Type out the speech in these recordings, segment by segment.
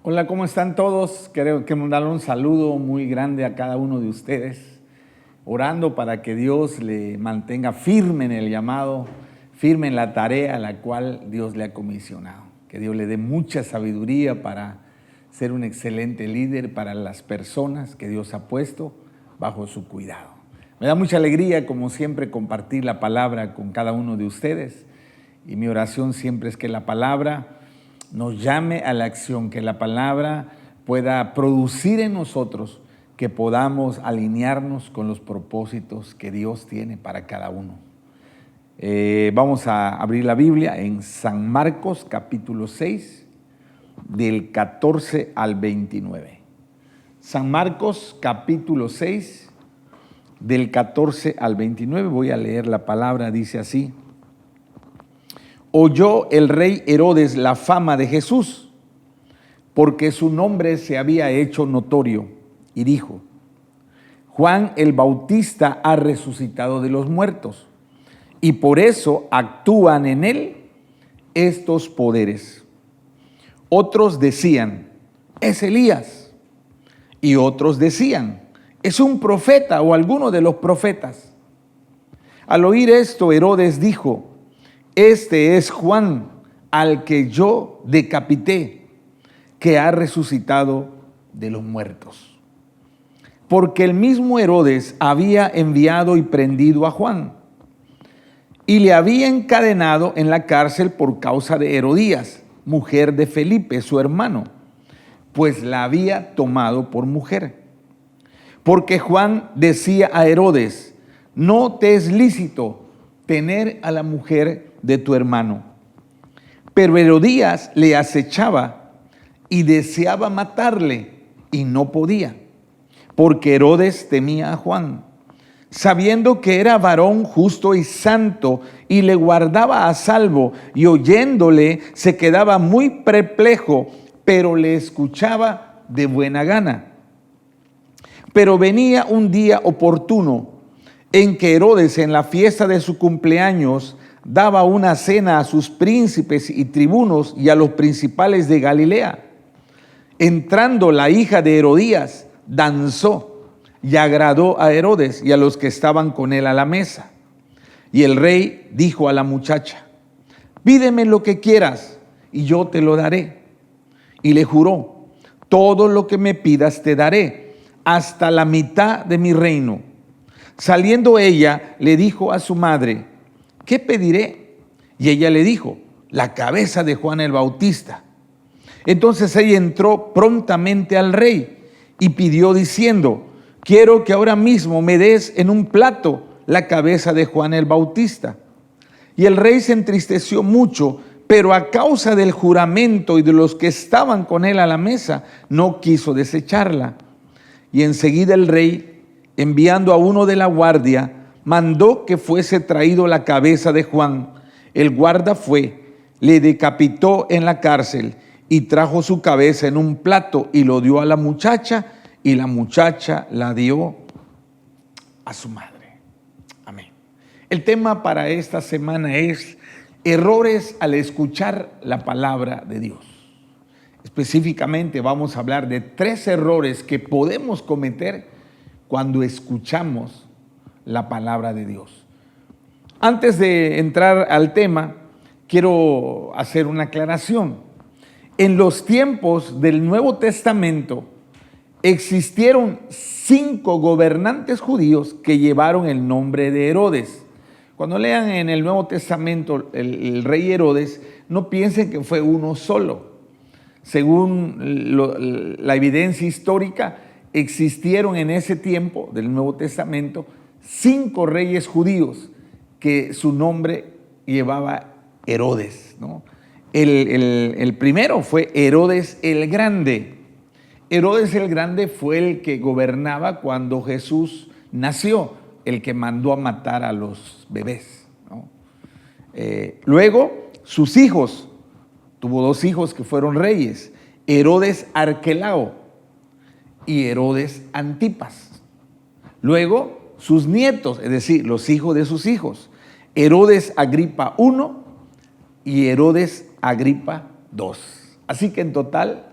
Hola, ¿cómo están todos? Quiero mandar un saludo muy grande a cada uno de ustedes, orando para que Dios le mantenga firme en el llamado, firme en la tarea a la cual Dios le ha comisionado. Que Dios le dé mucha sabiduría para ser un excelente líder para las personas que Dios ha puesto bajo su cuidado. Me da mucha alegría, como siempre, compartir la palabra con cada uno de ustedes. Y mi oración siempre es que la palabra nos llame a la acción, que la palabra pueda producir en nosotros, que podamos alinearnos con los propósitos que Dios tiene para cada uno. Vamos a abrir la Biblia en San Marcos capítulo 6, del 14 al 29. San Marcos capítulo 6, del 14 al 29, voy a leer la palabra, dice así: Oyó el rey Herodes la fama de Jesús, porque su nombre se había hecho notorio, y dijo: Juan el Bautista ha resucitado de los muertos, y por eso actúan en él estos poderes. Otros decían: es Elías, y otros decían: es un profeta o alguno de los profetas. Al oír esto, Herodes dijo: este es Juan, al que yo decapité, que ha resucitado de los muertos. Porque el mismo Herodes había enviado y prendido a Juan, y le había encadenado en la cárcel por causa de Herodías, mujer de Felipe, su hermano, pues la había tomado por mujer. Porque Juan decía a Herodes: no te es lícito tener a la mujer de tu hermano. Pero Herodías le acechaba y deseaba matarle, y no podía, porque Herodes temía a Juan, sabiendo que era varón justo y santo, y le guardaba a salvo, y oyéndole se quedaba muy perplejo, pero le escuchaba de buena gana. Pero venía un día oportuno en que Herodes, en la fiesta de su cumpleaños, daba una cena a sus príncipes y tribunos y a los principales de Galilea. Entrando la hija de Herodías, danzó y agradó a Herodes y a los que estaban con él a la mesa. Y el rey dijo a la muchacha: pídeme lo que quieras y yo te lo daré. Y le juró: todo lo que me pidas te daré, hasta la mitad de mi reino. Saliendo ella, le dijo a su madre: ¿qué pediré? Y ella le dijo: la cabeza de Juan el Bautista. Entonces ella entró prontamente al rey y pidió diciendo: quiero que ahora mismo me des en un plato la cabeza de Juan el Bautista. Y el rey se entristeció mucho, pero a causa del juramento y de los que estaban con él a la mesa, no quiso desecharla. Y enseguida el rey, enviando a uno de la guardia, mandó que fuese traído la cabeza de Juan. El guarda fue, le decapitó en la cárcel y trajo su cabeza en un plato y lo dio a la muchacha, y la muchacha la dio a su madre. Amén. El tema para esta semana es errores al escuchar la palabra de Dios. Específicamente vamos a hablar de 3 errores que podemos cometer cuando escuchamos la palabra de Dios. Antes de entrar al tema, quiero hacer una aclaración. En los tiempos del Nuevo Testamento existieron 5 gobernantes judíos que llevaron el nombre de Herodes. Cuando lean en el Nuevo Testamento el rey Herodes, no piensen que fue uno solo. Según la evidencia histórica, existieron en ese tiempo del Nuevo Testamento 5 reyes judíos que su nombre llevaba Herodes, ¿no? El primero fue Herodes el Grande. Herodes el Grande fue el que gobernaba cuando Jesús nació, el que mandó a matar a los bebés, ¿no? Luego, sus hijos, tuvo 2 hijos que fueron reyes: Herodes Arquelao y Herodes Antipas. Luego, sus nietos, es decir, los hijos de sus hijos: Herodes Agripa I y Herodes Agripa II. Así que en total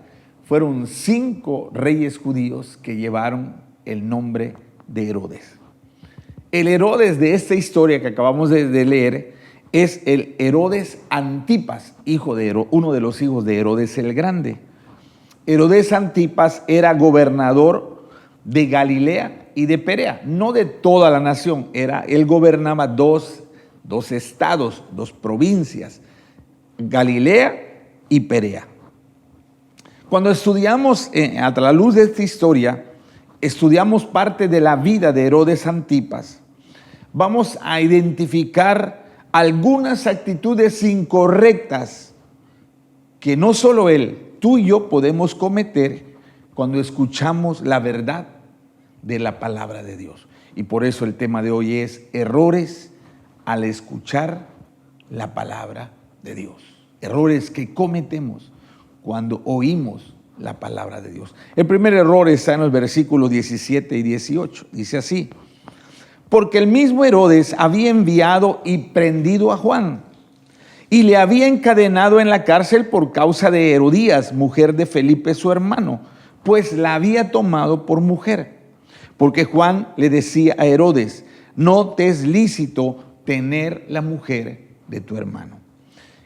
fueron 5 reyes judíos que llevaron el nombre de Herodes. El Herodes de esta historia que acabamos de leer es el Herodes Antipas, uno de los hijos de Herodes el Grande. Herodes Antipas era gobernador de Galilea y de Perea, no de toda la nación. Él gobernaba dos estados, 2 provincias, Galilea y Perea. Cuando estudiamos a la luz de esta historia, estudiamos parte de la vida de Herodes Antipas, vamos a identificar algunas actitudes incorrectas que no solo él, tú y yo podemos cometer cuando escuchamos la verdad de la palabra de Dios. Y por eso el tema de hoy es errores al escuchar la palabra de Dios. Errores que cometemos cuando oímos la palabra de Dios. El primer error está en los versículos 17 y 18. Dice así: porque el mismo Herodes había enviado y prendido a Juan, y le había encadenado en la cárcel por causa de Herodías, mujer de Felipe su hermano, pues la había tomado por mujer. Porque Juan le decía a Herodes: no te es lícito tener la mujer de tu hermano.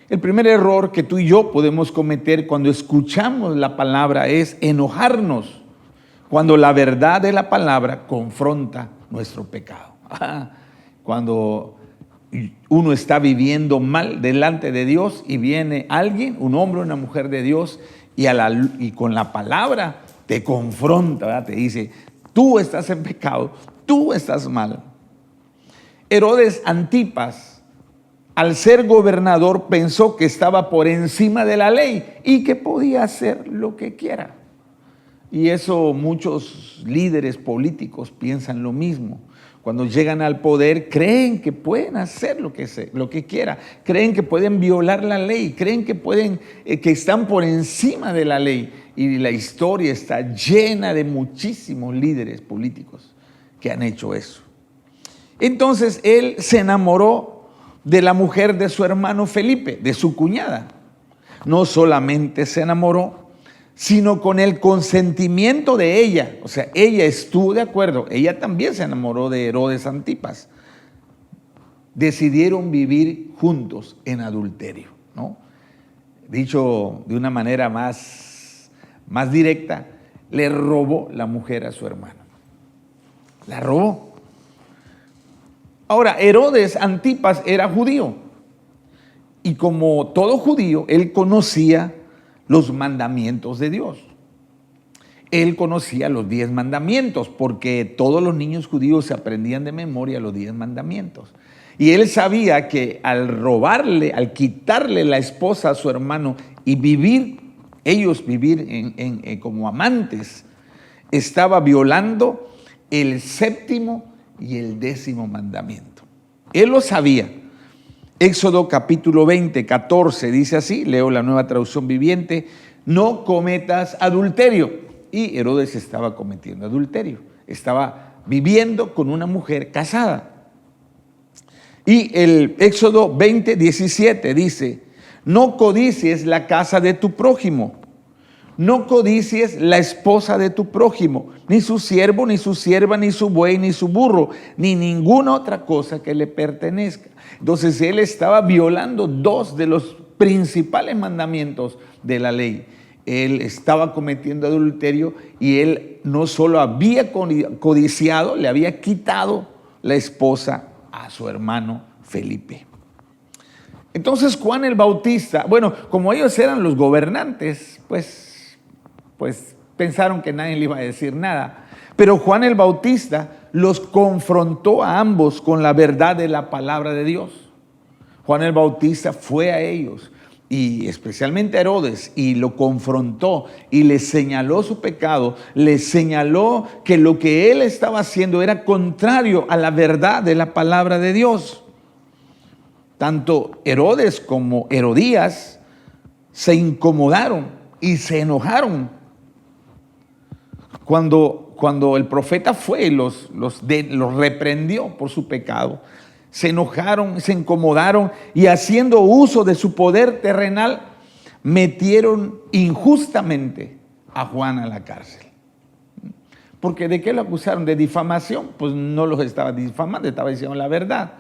El primer error que tú y yo podemos cometer cuando escuchamos la palabra es enojarnos cuando la verdad de la palabra confronta nuestro pecado. Cuando uno está viviendo mal delante de Dios y viene alguien, un hombre o una mujer de Dios, y con la palabra te confronta, ¿verdad? Te dice: tú estás en pecado, tú estás mal. Herodes Antipas, al ser gobernador, pensó que estaba por encima de la ley y que podía hacer lo que quiera. Y eso muchos líderes políticos piensan lo mismo. Cuando llegan al poder, creen que pueden hacer lo que quieran, creen que pueden violar la ley, creen que están por encima de la ley. Y la historia está llena de muchísimos líderes políticos que han hecho eso. Entonces él se enamoró de la mujer de su hermano Felipe, de su cuñada. No solamente se enamoró, sino con el consentimiento de ella. O sea, ella estuvo de acuerdo. Ella también se enamoró de Herodes Antipas. Decidieron vivir juntos en adulterio, ¿no? Dicho de una manera más directa, le robó la mujer a su hermano. La robó. Ahora, Herodes Antipas era judío. Y como todo judío, él conocía los mandamientos de Dios. Él conocía los 10 mandamientos, porque todos los niños judíos se aprendían de memoria los 10 mandamientos. Y él sabía que al quitarle la esposa a su hermano y ellos vivir como amantes, estaba violando el 7º y el 10º mandamiento. Él lo sabía. Éxodo capítulo 20, 14 dice así, leo la Nueva Traducción Viviente: no cometas adulterio. Y Herodes estaba cometiendo adulterio, estaba viviendo con una mujer casada. Y el Éxodo 20, 17 dice: no codicies la casa de tu prójimo, no codicies la esposa de tu prójimo, ni su siervo, ni su sierva, ni su buey, ni su burro, ni ninguna otra cosa que le pertenezca. Entonces él estaba violando 2 de los principales mandamientos de la ley. Él estaba cometiendo adulterio y él no solo había codiciado, le había quitado la esposa a su hermano Felipe. Entonces Juan el Bautista, bueno, como ellos eran los gobernantes, pues pensaron que nadie le iba a decir nada. Pero Juan el Bautista los confrontó a ambos con la verdad de la palabra de Dios. Juan el Bautista fue a ellos, y especialmente a Herodes, y lo confrontó y le señaló su pecado, le señaló que lo que él estaba haciendo era contrario a la verdad de la palabra de Dios. Tanto Herodes como Herodías se incomodaron y se enojaron cuando el profeta fue y los reprendió por su pecado. Se enojaron, se incomodaron y, haciendo uso de su poder terrenal, metieron injustamente a Juan a la cárcel. Porque ¿de qué lo acusaron? De difamación. Pues no los estaba difamando, estaba diciendo la verdad.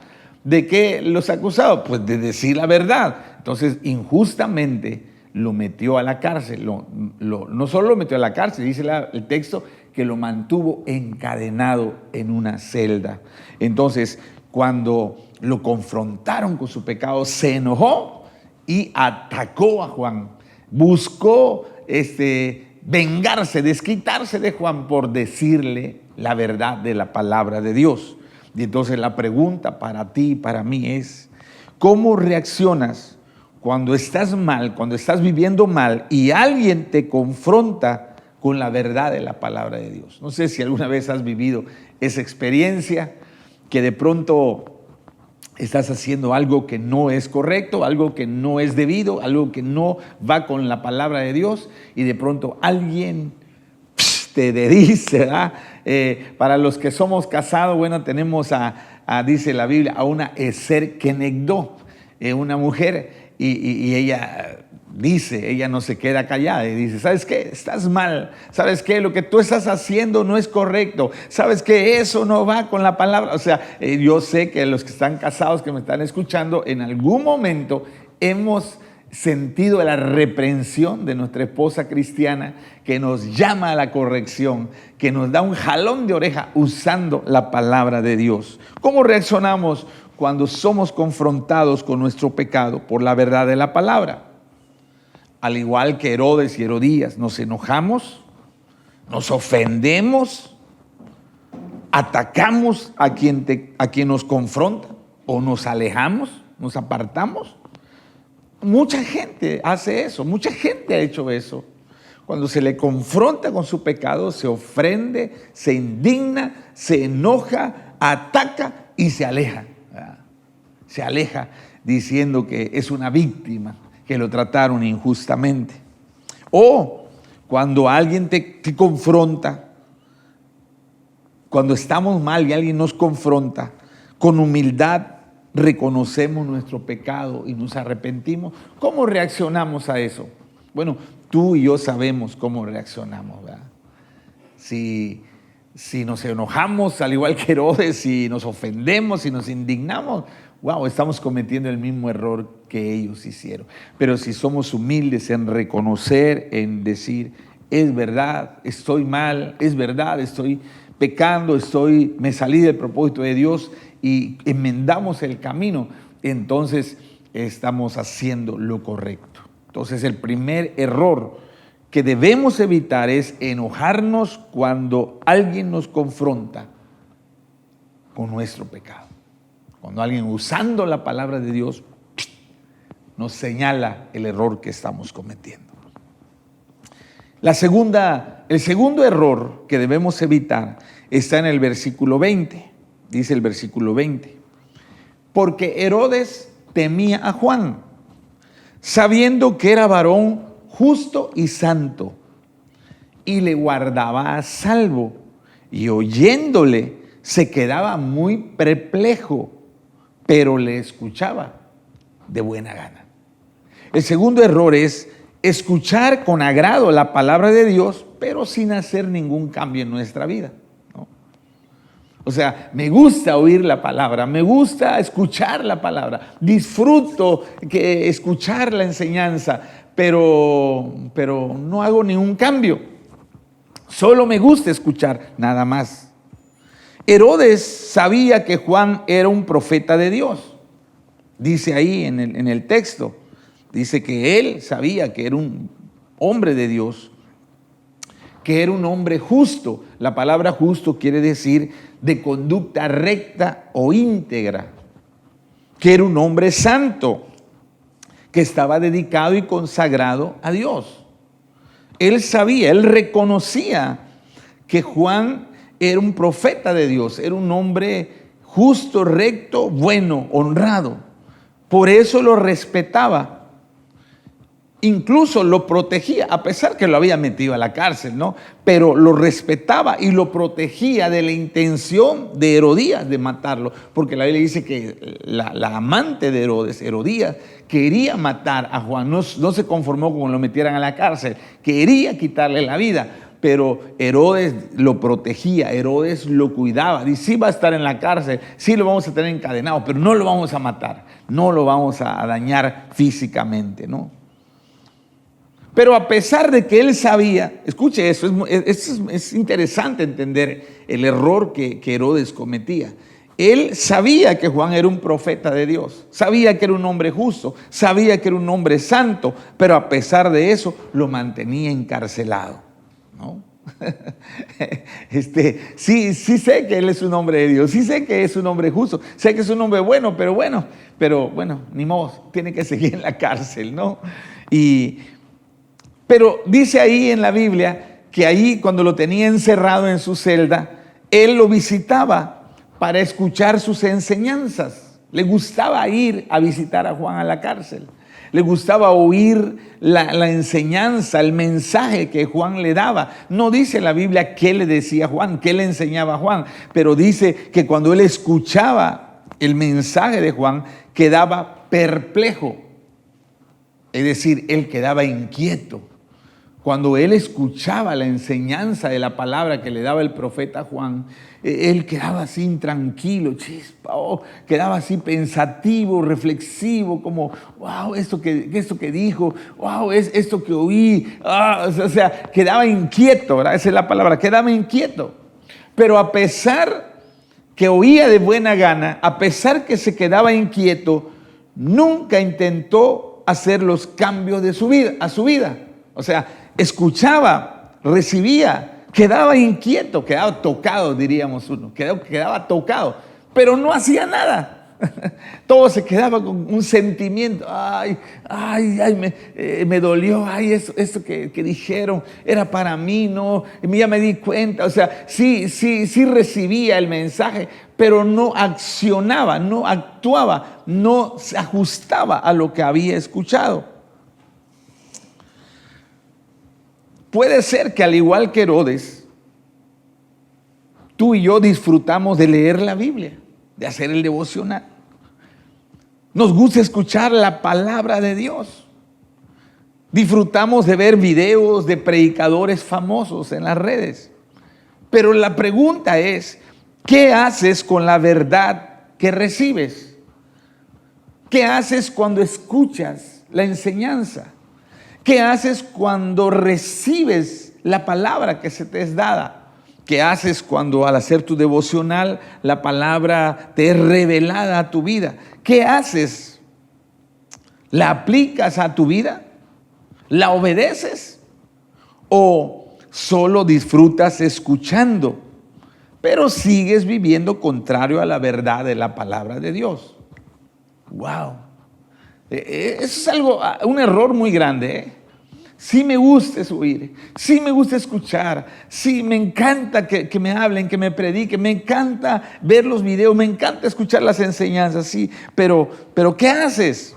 ¿De qué los acusaron? Pues de decir la verdad. Entonces, injustamente lo metió a la cárcel. No solo lo metió a la cárcel, dice el texto que lo mantuvo encadenado en una celda. Entonces, cuando lo confrontaron con su pecado, se enojó y atacó a Juan. Buscó vengarse, desquitarse de Juan por decirle la verdad de la palabra de Dios. Y entonces la pregunta para ti y para mí es, ¿cómo reaccionas cuando estás mal, cuando estás viviendo mal y alguien te confronta con la verdad de la palabra de Dios? No sé si alguna vez has vivido esa experiencia, que de pronto estás haciendo algo que no es correcto, algo que no es debido, algo que no va con la palabra de Dios, y de pronto alguien te dice, ¿verdad? Para los que somos casados, bueno, tenemos dice la Biblia, a una Eser Kenegdó, una mujer, y ella dice, ella no se queda callada y dice, ¿sabes qué? Estás mal, ¿sabes qué? Lo que tú estás haciendo no es correcto, ¿sabes qué? Eso no va con la palabra. O sea, yo sé que los que están casados, que me están escuchando, en algún momento hemos sentido la reprensión de nuestra esposa cristiana, que nos llama a la corrección, que nos da un jalón de oreja usando la palabra de Dios. ¿Cómo reaccionamos cuando somos confrontados con nuestro pecado por la verdad de la palabra? Al igual que Herodes y Herodías, nos enojamos, nos ofendemos, atacamos a quien nos confronta, o nos alejamos, nos apartamos. Mucha gente hace eso, mucha gente ha hecho eso. Cuando se le confronta con su pecado, se ofende, se indigna, se enoja, ataca y se aleja. Se aleja diciendo que es una víctima, que lo trataron injustamente. O cuando alguien te confronta, cuando estamos mal y alguien nos confronta, con humildad reconocemos nuestro pecado y nos arrepentimos. ¿Cómo reaccionamos a eso? Bueno, tú y yo sabemos cómo reaccionamos, ¿verdad? Si nos enojamos, al igual que Herodes, si nos ofendemos, si nos indignamos, wow, estamos cometiendo el mismo error que ellos hicieron. Pero si somos humildes en reconocer, en decir, es verdad, estoy mal, es verdad, estoy pecando, me salí del propósito de Dios, y enmendamos el camino, entonces estamos haciendo lo correcto. Entonces el primer error que debemos evitar es enojarnos cuando alguien nos confronta con nuestro pecado. Cuando alguien, usando la palabra de Dios, nos señala el error que estamos cometiendo. El segundo error que debemos evitar está en el versículo 20. Dice el versículo 20, porque Herodes temía a Juan, sabiendo que era varón justo y santo, y le guardaba a salvo, y oyéndole se quedaba muy perplejo, pero le escuchaba de buena gana. El segundo error es escuchar con agrado la palabra de Dios, pero sin hacer ningún cambio en nuestra vida. O sea, me gusta oír la palabra, me gusta escuchar la palabra, disfruto escuchar la enseñanza, pero no hago ningún cambio. Solo me gusta escuchar, nada más. Herodes sabía que Juan era un profeta de Dios. Dice ahí en el texto, dice que él sabía que era un hombre de Dios, que era un hombre justo. La palabra justo quiere decir de conducta recta o íntegra, que era un hombre santo, que estaba dedicado y consagrado a Dios. Él sabía, él reconocía que Juan era un profeta de Dios, era un hombre justo, recto, bueno, honrado. Por eso lo respetaba. incluso lo protegía, a pesar que lo había metido a la cárcel, ¿no? Pero lo respetaba y lo protegía de la intención de Herodías de matarlo, porque la Biblia dice que la amante de Herodes, Herodías, quería matar a Juan, no se conformó con que lo metieran a la cárcel, quería quitarle la vida, pero Herodes lo protegía, Herodes lo cuidaba, dice, sí va a estar en la cárcel, sí lo vamos a tener encadenado, pero no lo vamos a matar, no lo vamos a dañar físicamente, ¿no? Pero a pesar de que él sabía, escuche eso, es interesante entender el error que Herodes cometía. Él sabía que Juan era un profeta de Dios, sabía que era un hombre justo, sabía que era un hombre santo, pero a pesar de eso lo mantenía encarcelado, ¿no? Sí sé que él es un hombre de Dios, sí sé que es un hombre justo, sé que es un hombre bueno, pero bueno, ni modo, tiene que seguir en la cárcel, ¿no? Pero dice ahí en la Biblia que ahí cuando lo tenía encerrado en su celda, él lo visitaba para escuchar sus enseñanzas. Le gustaba ir a visitar a Juan a la cárcel. Le gustaba oír la enseñanza, el mensaje que Juan le daba. No dice en la Biblia qué le decía Juan, qué le enseñaba a Juan, pero dice que cuando él escuchaba el mensaje de Juan, quedaba perplejo. Es decir, él quedaba inquieto. Cuando él escuchaba la enseñanza de la palabra que le daba el profeta Juan, él quedaba así intranquilo, quedaba así pensativo, reflexivo, como, wow, esto que dijo, wow, es esto que oí, o sea, quedaba inquieto, ¿verdad? Esa es la palabra, quedaba inquieto. Pero a pesar que oía de buena gana, a pesar que se quedaba inquieto, nunca intentó hacer los cambios de a su vida. O sea, escuchaba, recibía, quedaba inquieto, quedaba tocado, diríamos uno, quedaba tocado, pero no hacía nada. Todo se quedaba con un sentimiento, me dolió, esto que dijeron era para mí, no, ya me di cuenta, o sea, sí recibía el mensaje, pero no accionaba, no actuaba, no se ajustaba a lo que había escuchado. Puede ser que al igual que Herodes, tú y yo disfrutamos de leer la Biblia, de hacer el devocional. Nos gusta escuchar la palabra de Dios. Disfrutamos de ver videos de predicadores famosos en las redes. Pero la pregunta es, ¿qué haces con la verdad que recibes? ¿Qué haces cuando escuchas la enseñanza? ¿Qué haces cuando recibes la palabra que se te es dada? ¿Qué haces cuando al hacer tu devocional la palabra te es revelada a tu vida? ¿Qué haces? ¿La aplicas a tu vida? ¿La obedeces? ¿O solo disfrutas escuchando, pero sigues viviendo contrario a la verdad de la palabra de Dios? ¡Wow! Eso es un error muy grande, ¿eh? Sí me gusta oír, sí me gusta escuchar, sí me encanta que me hablen, que me prediquen, me encanta ver los videos, me encanta escuchar las enseñanzas, sí, pero ¿qué haces?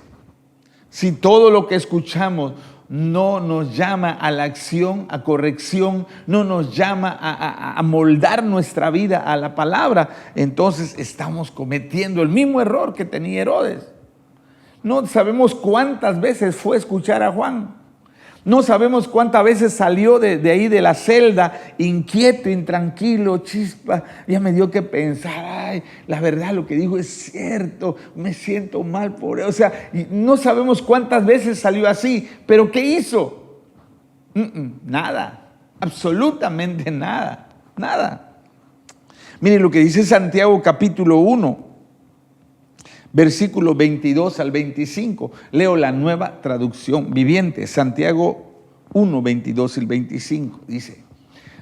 Si todo lo que escuchamos no nos llama a la acción, a corrección, no nos llama a moldar nuestra vida a la palabra, entonces estamos cometiendo el mismo error que tenía Herodes. No sabemos cuántas veces fue a escuchar a Juan. No sabemos cuántas veces salió de ahí de la celda inquieto, intranquilo, chispa. Ya me dio que pensar, la verdad lo que dijo es cierto, me siento mal por él. O sea, no sabemos cuántas veces salió así, pero ¿qué hizo? Nada, absolutamente nada. Miren lo que dice Santiago capítulo 1. Versículo 22 al 25, leo la Nueva Traducción Viviente, Santiago 1, 22 y 25, dice: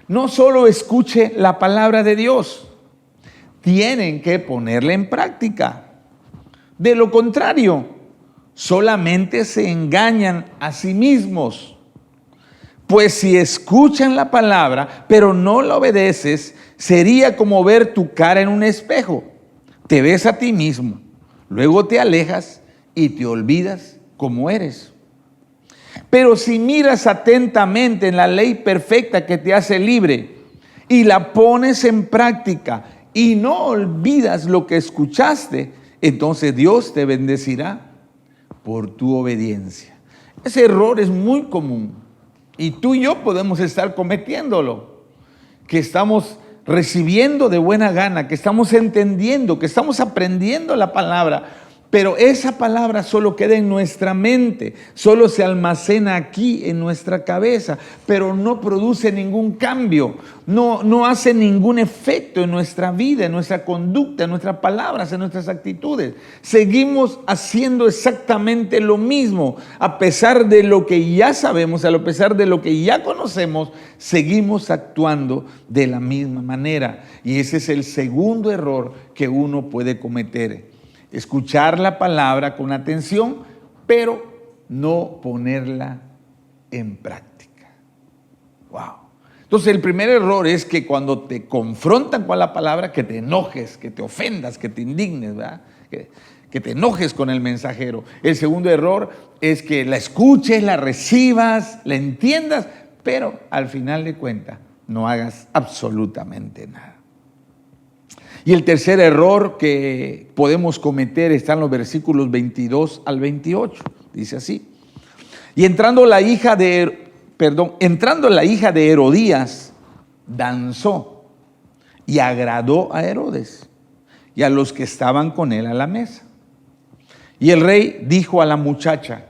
no solo escuche la palabra de Dios, tienen que ponerla en práctica. De lo contrario, solamente se engañan a sí mismos. Pues si escuchan la palabra, pero no la obedeces, sería como ver tu cara en un espejo. Te ves a ti mismo. Luego te alejas y te olvidas cómo eres. Pero si miras atentamente en la ley perfecta que te hace libre y la pones en práctica y no olvidas lo que escuchaste, entonces Dios te bendecirá por tu obediencia. Ese error es muy común y tú y yo podemos estar cometiéndolo, que estamos recibiendo de buena gana, que estamos entendiendo, que estamos aprendiendo la palabra, pero esa palabra solo queda en nuestra mente, solo se almacena aquí en nuestra cabeza, pero no produce ningún cambio, no hace ningún efecto en nuestra vida, en nuestra conducta, en nuestras palabras, en nuestras actitudes. Seguimos haciendo exactamente lo mismo, a pesar de lo que ya sabemos, a pesar de lo que ya conocemos, seguimos actuando de la misma manera. Y ese es el segundo error que uno puede cometer. Escuchar la palabra con atención, pero no ponerla en práctica. Wow. Entonces el primer error es que cuando te confrontan con la palabra, que te enojes, que te ofendas, que te indignes, ¿verdad? Que te enojes con el mensajero. El segundo error es que la escuches, la recibas, la entiendas, pero al final de cuentas no hagas absolutamente nada. Y el tercer error que podemos cometer está en los versículos 22 al 28. Dice así: y entrando la hija de Herodías, danzó y agradó a Herodes y a los que estaban con él a la mesa. Y el rey dijo a la muchacha: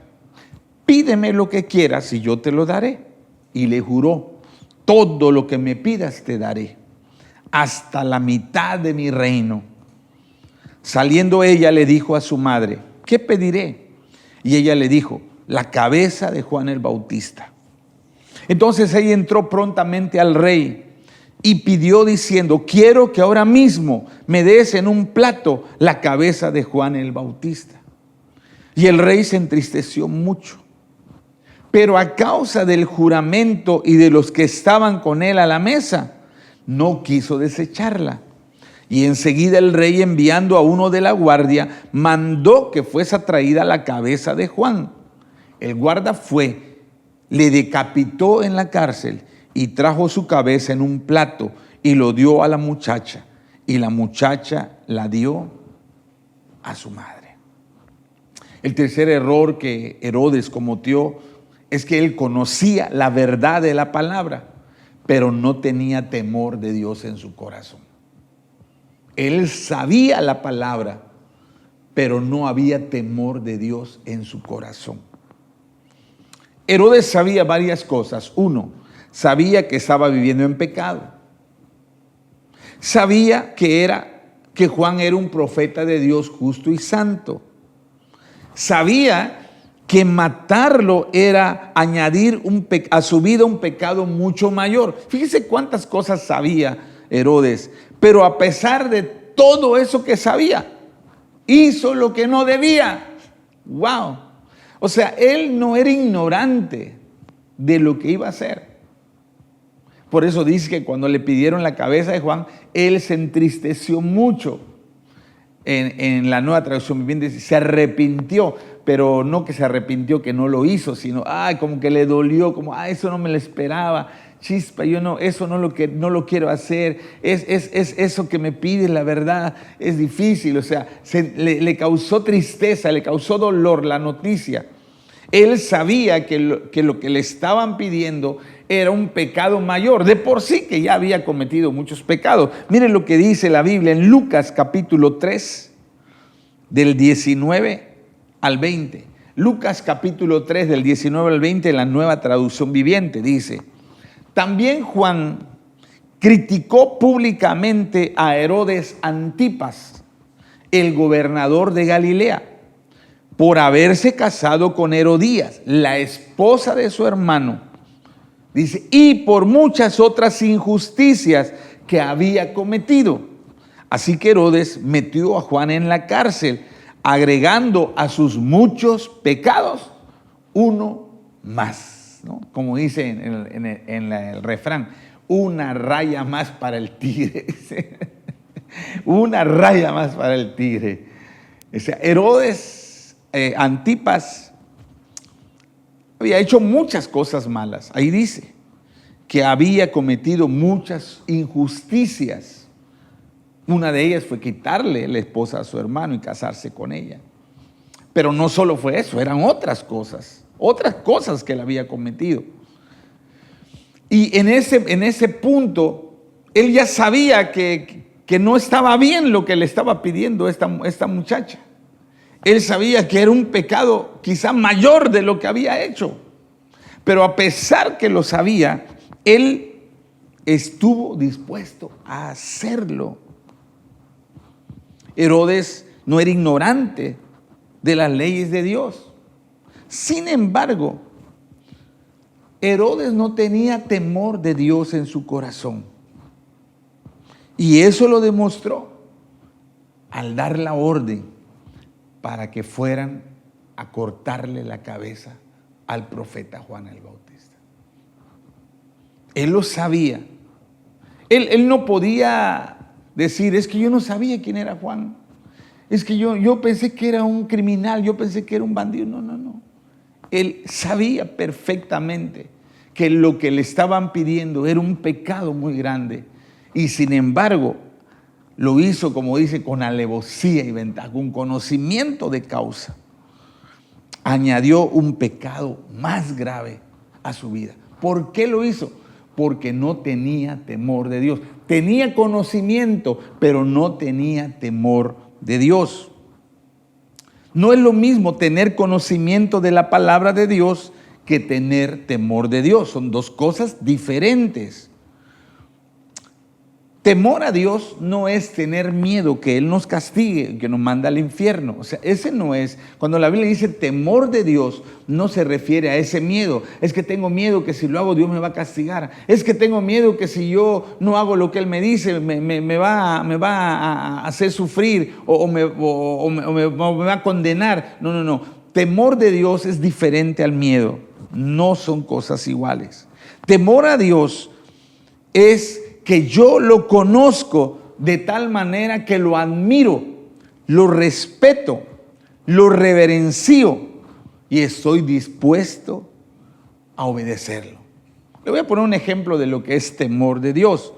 pídeme lo que quieras y yo te lo daré. Y le juró: todo lo que me pidas te daré, hasta la mitad de mi reino. Saliendo ella le dijo a su madre: ¿qué pediré? Y ella le dijo: la cabeza de Juan el Bautista. Entonces ella entró prontamente al rey y pidió diciendo: quiero que ahora mismo me des en un plato la cabeza de Juan el Bautista. Y el rey se entristeció mucho, pero a causa del juramento y de los que estaban con él a la mesa, no quiso desecharla. Y enseguida el rey, enviando a uno de la guardia, mandó que fuese traída la cabeza de Juan. El guarda fue, le decapitó en la cárcel y trajo su cabeza en un plato y lo dio a la muchacha. Y la muchacha la dio a su madre. El tercer error que Herodes cometió es que él conocía la verdad de la palabra, pero no tenía temor de Dios en su corazón. Él sabía la palabra, pero no había temor de Dios en su corazón. Herodes sabía varias cosas. Uno, sabía que estaba viviendo en pecado. Sabía que Juan era un profeta de Dios justo y santo. Sabía que matarlo era añadir a su vida un pecado mucho mayor. Fíjese cuántas cosas sabía Herodes, pero a pesar de todo eso que sabía, hizo lo que no debía. ¡Wow! O sea, él no era ignorante de lo que iba a hacer. Por eso dice que cuando le pidieron la cabeza de Juan, él se entristeció mucho. En la Nueva Traducción Viviente dice, se arrepintió, pero no que se arrepintió que no lo hizo, sino como que le dolió, como eso no me lo esperaba, chispa, eso no lo quiero hacer, es eso que me pides, la verdad, es difícil. O sea, le causó tristeza, le causó dolor la noticia. Él sabía que lo que le estaban pidiendo era un pecado mayor, de por sí que ya había cometido muchos pecados. Miren lo que dice la Biblia en Lucas capítulo 3, del 19 al 20. Lucas capítulo 3, del 19 al 20, en la Nueva Traducción Viviente, dice: también Juan criticó públicamente a Herodes Antipas, el gobernador de Galilea, por haberse casado con Herodías, la esposa de su hermano. Dice, y por muchas otras injusticias que había cometido. Así que Herodes metió a Juan en la cárcel, agregando a sus muchos pecados uno más, ¿no? Como dice en el refrán, una raya más para el tigre. Una raya más para el tigre. O sea, Herodes Antipas Había hecho muchas cosas malas. Ahí dice que había cometido muchas injusticias. Una de ellas fue quitarle la esposa a su hermano y casarse con ella. Pero no solo fue eso, eran otras cosas que él había cometido. Y en ese punto, él ya sabía que no estaba bien lo que le estaba pidiendo esta muchacha. Él sabía que era un pecado quizá mayor de lo que había hecho. Pero a pesar que lo sabía, él estuvo dispuesto a hacerlo. Herodes no era ignorante de las leyes de Dios. Sin embargo, Herodes no tenía temor de Dios en su corazón. Y eso lo demostró al dar la orden para que fueran a cortarle la cabeza al profeta Juan el Bautista. Él lo sabía. Él no podía decir, es que yo no sabía quién era Juan. Es que yo pensé que era un criminal, yo pensé que era un bandido. No. Él sabía perfectamente que lo que le estaban pidiendo era un pecado muy grande. Y sin embargo, lo hizo, como dice, con alevosía y ventaja, con conocimiento de causa. Añadió un pecado más grave a su vida. ¿Por qué lo hizo? Porque no tenía temor de Dios. Tenía conocimiento, pero no tenía temor de Dios. No es lo mismo tener conocimiento de la palabra de Dios que tener temor de Dios. Son dos cosas diferentes. Temor a Dios no es tener miedo que Él nos castigue, que nos manda al infierno. O sea, ese no es. Cuando la Biblia dice temor de Dios, no se refiere a ese miedo. Es que tengo miedo que si lo hago Dios me va a castigar. Es que tengo miedo que si yo no hago lo que Él me dice, me va a hacer sufrir o me va a condenar. No. Temor de Dios es diferente al miedo. No son cosas iguales. Temor a Dios es que yo lo conozco de tal manera que lo admiro, lo respeto, lo reverencio y estoy dispuesto a obedecerlo. Le voy a poner un ejemplo de lo que es temor de Dios.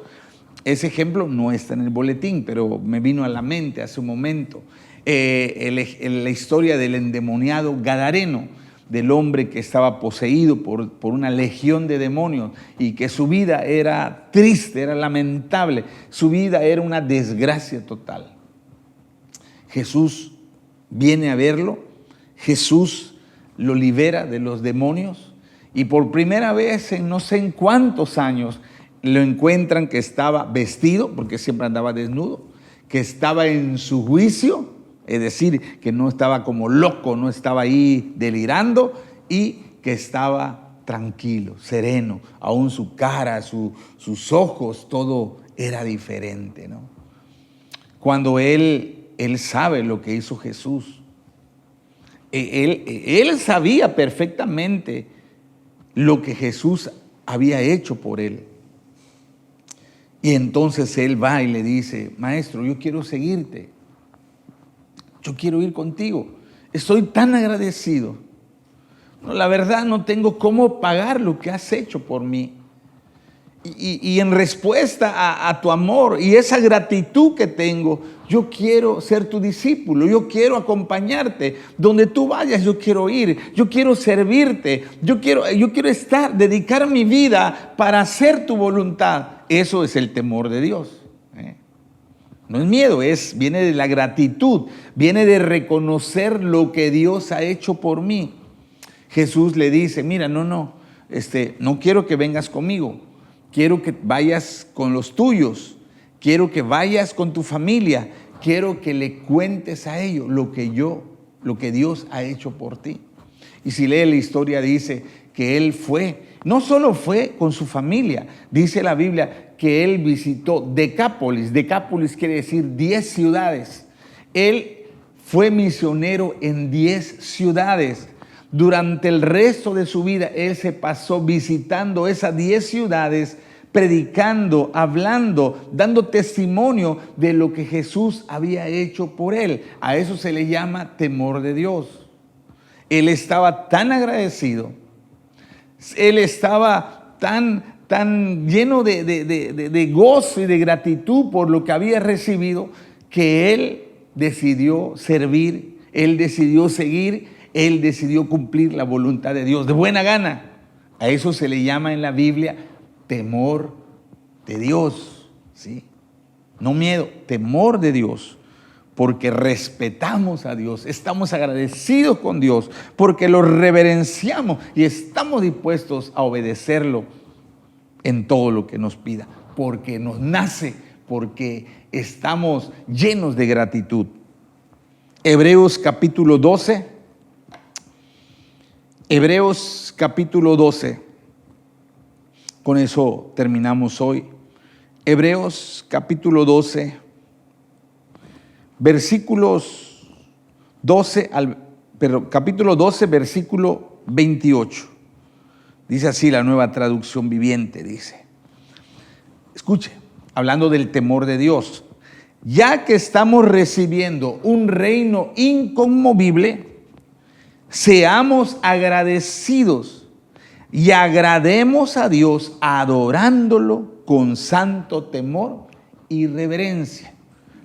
Ese ejemplo no está en el boletín, pero me vino a la mente hace un momento. La historia del endemoniado gadareno, del hombre que estaba poseído por una legión de demonios y que su vida era triste, era lamentable, su vida era una desgracia total. Jesús viene a verlo, Jesús lo libera de los demonios y por primera vez en no sé en cuántos años lo encuentran que estaba vestido, porque siempre andaba desnudo, que estaba en su juicio. Es decir, que no estaba como loco, no estaba ahí delirando y que estaba tranquilo, sereno. Aún su cara, sus ojos, todo era diferente, ¿no? Cuando él sabe lo que hizo Jesús, él sabía perfectamente lo que Jesús había hecho por él. Y entonces él va y le dice, maestro, yo quiero seguirte. Yo quiero ir contigo. Estoy tan agradecido. No, la verdad no tengo cómo pagar lo que has hecho por mí. Y en respuesta a tu amor y esa gratitud que tengo, yo quiero ser tu discípulo. Yo quiero acompañarte. Donde tú vayas, yo quiero ir. Yo quiero servirte. Yo quiero dedicar mi vida para hacer tu voluntad. Eso es el temor de Dios. No es miedo, viene de la gratitud, viene de reconocer lo que Dios ha hecho por mí. Jesús le dice, mira, no quiero que vengas conmigo, quiero que vayas con los tuyos, quiero que vayas con tu familia, quiero que le cuentes a ellos lo que Dios ha hecho por ti. Y si lee la historia dice que él no solo fue con su familia, dice la Biblia que él visitó Decápolis. Decápolis quiere decir 10 ciudades. Él fue misionero en 10 ciudades. Durante el resto de su vida, él se pasó visitando esas 10 ciudades, predicando, hablando, dando testimonio de lo que Jesús había hecho por él. A eso se le llama temor de Dios. Él estaba tan agradecido Él estaba tan lleno de gozo y de gratitud por lo que había recibido, que él decidió servir, él decidió seguir, él decidió cumplir la voluntad de Dios de buena gana. A eso se le llama en la Biblia temor de Dios, ¿sí? No miedo, temor de Dios, porque respetamos a Dios, estamos agradecidos con Dios, porque lo reverenciamos y estamos dispuestos a obedecerlo en todo lo que nos pida, porque nos nace, porque estamos llenos de gratitud. Hebreos capítulo 12. Hebreos capítulo 12. Con eso terminamos hoy. Hebreos capítulo 12, versículos 12 capítulo 12, versículo 28. Dice así la Nueva Traducción Viviente, dice. Escuche, hablando del temor de Dios. Ya que estamos recibiendo un reino inconmovible, seamos agradecidos y agrademos a Dios adorándolo con santo temor y reverencia.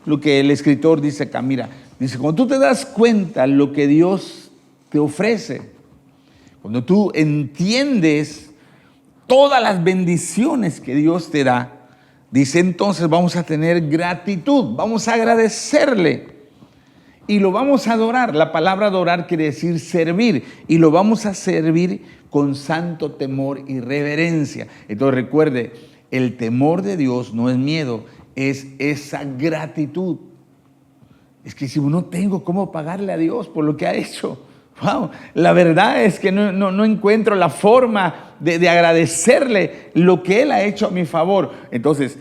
Lo que el escritor dice acá, mira, dice, cuando tú te das cuenta lo que Dios te ofrece, cuando tú entiendes todas las bendiciones que Dios te da, dice, entonces vamos a tener gratitud, vamos a agradecerle y lo vamos a adorar. La palabra adorar quiere decir servir, y lo vamos a servir con santo temor y reverencia. Entonces recuerde, el temor de Dios no es miedo, es esa gratitud. Es que si no tengo cómo pagarle a Dios por lo que ha hecho. Wow, la verdad es que no encuentro la forma de agradecerle lo que Él ha hecho a mi favor. Entonces,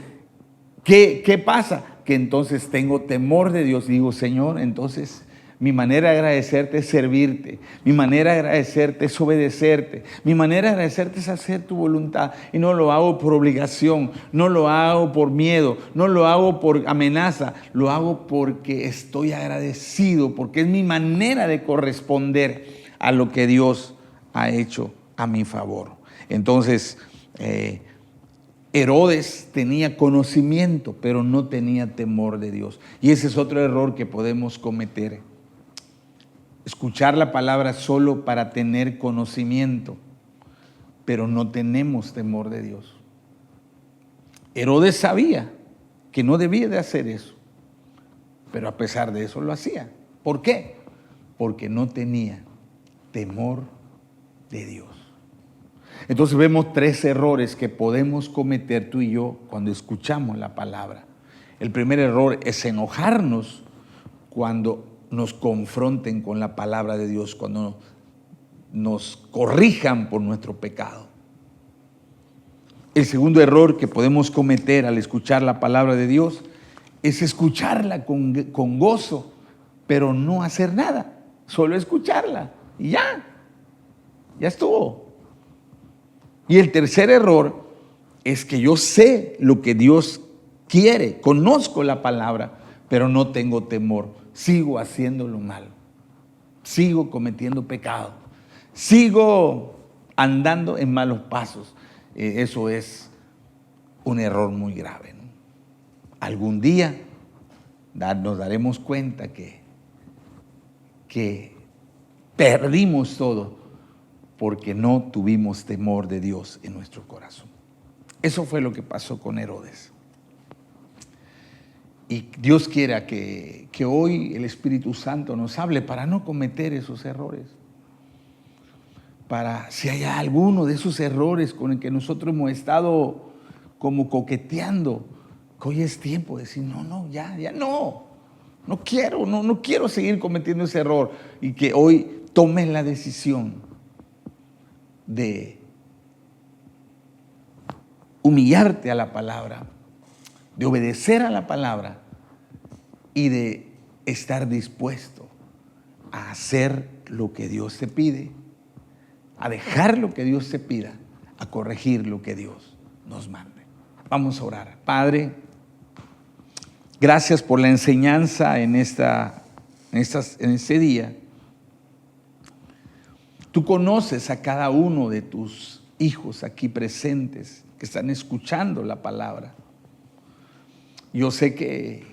¿qué pasa? Que entonces tengo temor de Dios y digo, Señor, entonces mi manera de agradecerte es servirte, mi manera de agradecerte es obedecerte, mi manera de agradecerte es hacer tu voluntad, y no lo hago por obligación, no lo hago por miedo, no lo hago por amenaza, lo hago porque estoy agradecido, porque es mi manera de corresponder a lo que Dios ha hecho a mi favor. Entonces, Herodes tenía conocimiento, pero no tenía temor de Dios. Y ese es otro error que podemos cometer. Escuchar la palabra solo para tener conocimiento, pero no tenemos temor de Dios. Herodes sabía que no debía de hacer eso, pero a pesar de eso lo hacía. ¿Por qué? Porque no tenía temor de Dios. Entonces vemos 3 errores que podemos cometer tú y yo cuando escuchamos la palabra. El primer error es enojarnos cuando nos confronten con la palabra de Dios, cuando nos corrijan por nuestro pecado. El segundo error que podemos cometer al escuchar la palabra de Dios es escucharla con gozo, pero no hacer nada, solo escucharla y ya estuvo. Y el tercer error es que yo sé lo que Dios quiere, conozco la palabra, pero no tengo temor. Sigo haciendo lo malo, sigo cometiendo pecado, sigo andando en malos pasos. Eso es un error muy grave, ¿no? Algún día nos daremos cuenta que perdimos todo porque no tuvimos temor de Dios en nuestro corazón. Eso fue lo que pasó con Herodes. Y Dios quiera que hoy el Espíritu Santo nos hable para no cometer esos errores. Para, si hay alguno de esos errores con el que nosotros hemos estado como coqueteando, que hoy es tiempo de decir, no quiero seguir cometiendo ese error. Y que hoy tomes la decisión de humillarte a la palabra, de obedecer a la palabra y de estar dispuesto a hacer lo que Dios te pide, a dejar lo que Dios te pida, a corregir lo que Dios nos mande. Vamos a orar. Padre, gracias por la enseñanza en este día. Tú conoces a cada uno de tus hijos aquí presentes que están escuchando la palabra. Yo sé que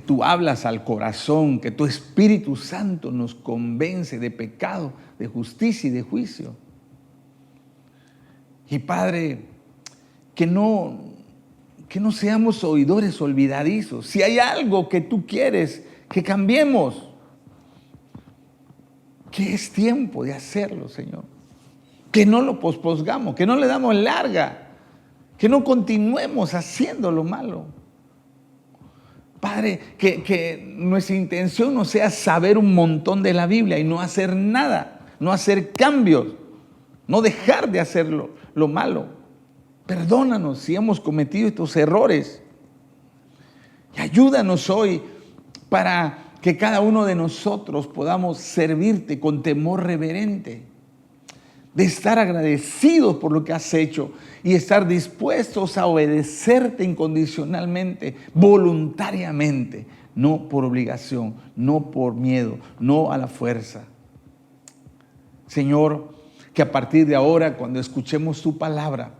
tú hablas al corazón, que tu Espíritu Santo nos convence de pecado, de justicia y de juicio. Y Padre, que no seamos oidores olvidadizos. Si hay algo que tú quieres que cambiemos, que es tiempo de hacerlo, Señor. Que no lo pospongamos, que no le damos larga, que no continuemos haciendo lo malo. Padre, que nuestra intención no sea saber un montón de la Biblia y no hacer nada, no hacer cambios, no dejar de hacer lo malo. Perdónanos si hemos cometido estos errores y ayúdanos hoy para que cada uno de nosotros podamos servirte con temor reverente, de estar agradecidos por lo que has hecho y estar dispuestos a obedecerte incondicionalmente, voluntariamente, no por obligación, no por miedo, no a la fuerza. Señor, que a partir de ahora, cuando escuchemos tu palabra,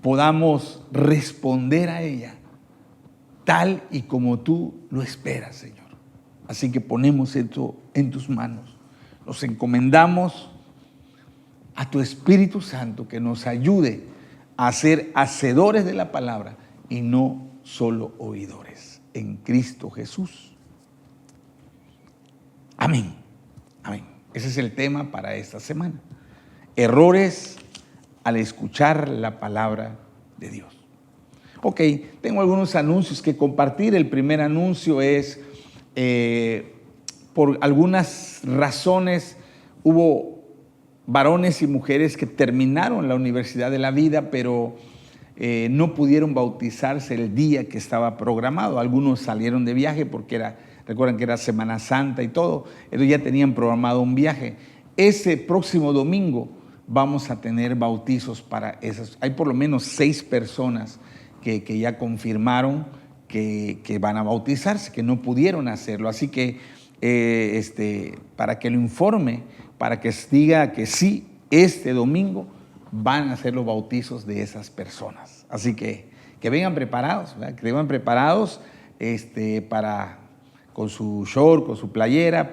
podamos responder a ella tal y como tú lo esperas, Señor. Así que ponemos esto en tus manos. Nos encomendamos a tu Espíritu Santo que nos ayude a ser hacedores de la palabra y no solo oidores. En Cristo Jesús. Amén. Amén. Ese es el tema para esta semana. Errores al escuchar la palabra de Dios. Ok, tengo algunos anuncios que compartir. El primer anuncio es, por algunas razones, hubo varones y mujeres que terminaron la Universidad de la Vida, pero no pudieron bautizarse el día que estaba programado. Algunos salieron de viaje porque recuerdan que era Semana Santa y todo. Ellos ya tenían programado un viaje. Ese próximo domingo vamos a tener bautizos para esas. Hay por lo menos 6 personas que ya confirmaron que van a bautizarse, que no pudieron hacerlo. Así que para que lo informe, para que diga que sí, este domingo van a hacer los bautizos de esas personas. Así que vengan preparados, ¿verdad? Que vengan preparados con su short, con su playera,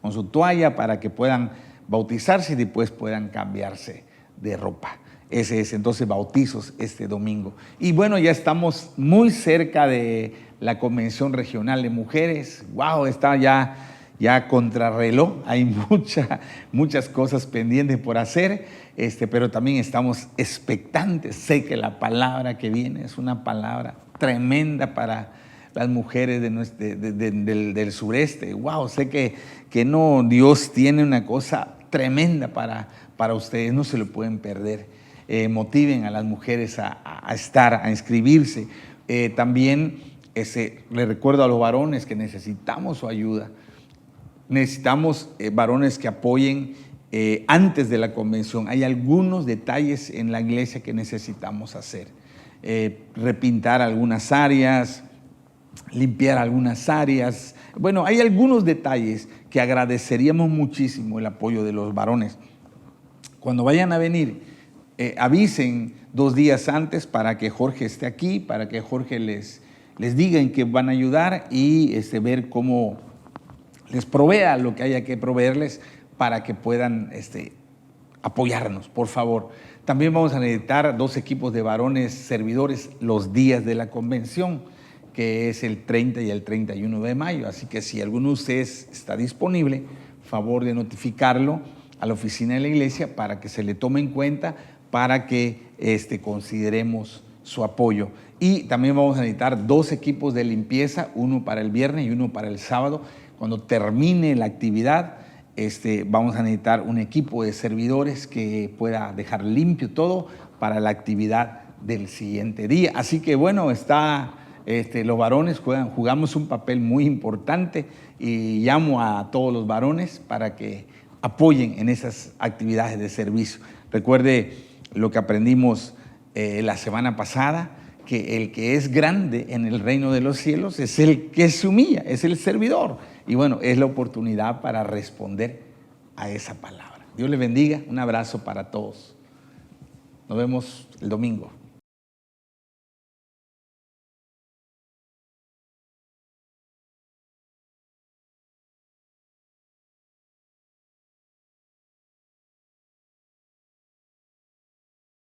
con su toalla, para que puedan bautizarse y después puedan cambiarse de ropa. Ese es entonces bautizos este domingo. Y bueno, ya estamos muy cerca de la Convención Regional de Mujeres. ¡Wow! Está ya contrarreloj. Hay muchas cosas pendientes por hacer, pero también estamos expectantes. Sé que la palabra que viene es una palabra tremenda para las mujeres del sureste. ¡Wow! Sé que Dios tiene una cosa tremenda para ustedes. No se lo pueden perder. Motiven a las mujeres a inscribirse. También le recuerdo a los varones que necesitamos su ayuda. Necesitamos varones que apoyen antes de la convención. Hay algunos detalles en la iglesia que necesitamos hacer. Repintar algunas áreas, limpiar algunas áreas. Bueno, hay algunos detalles que agradeceríamos muchísimo el apoyo de los varones. Cuando vayan a venir, avisen 2 días antes para que Jorge esté aquí, para que Jorge les diga en qué van a ayudar y ver cómo les provea lo que haya que proveerles para que puedan apoyarnos, por favor. También vamos a necesitar 2 equipos de varones servidores los días de la convención, que es el 30 y el 31 de mayo. Así que si alguno de ustedes está disponible, favor de notificarlo a la oficina de la iglesia para que se le tome en cuenta, para que consideremos su apoyo. Y también vamos a necesitar 2 equipos de limpieza, uno para el viernes y uno para el sábado. Cuando termine la actividad, vamos a necesitar un equipo de servidores que pueda dejar limpio todo para la actividad del siguiente día. Así que bueno, los varones jugamos un papel muy importante y llamo a todos los varones para que apoyen en esas actividades de servicio. Recuerde lo que aprendimos la semana pasada, que el que es grande en el reino de los cielos es el que se humilla, es el servidor. Y bueno, es la oportunidad para responder a esa palabra. Dios les bendiga. Un abrazo para todos. Nos vemos el domingo.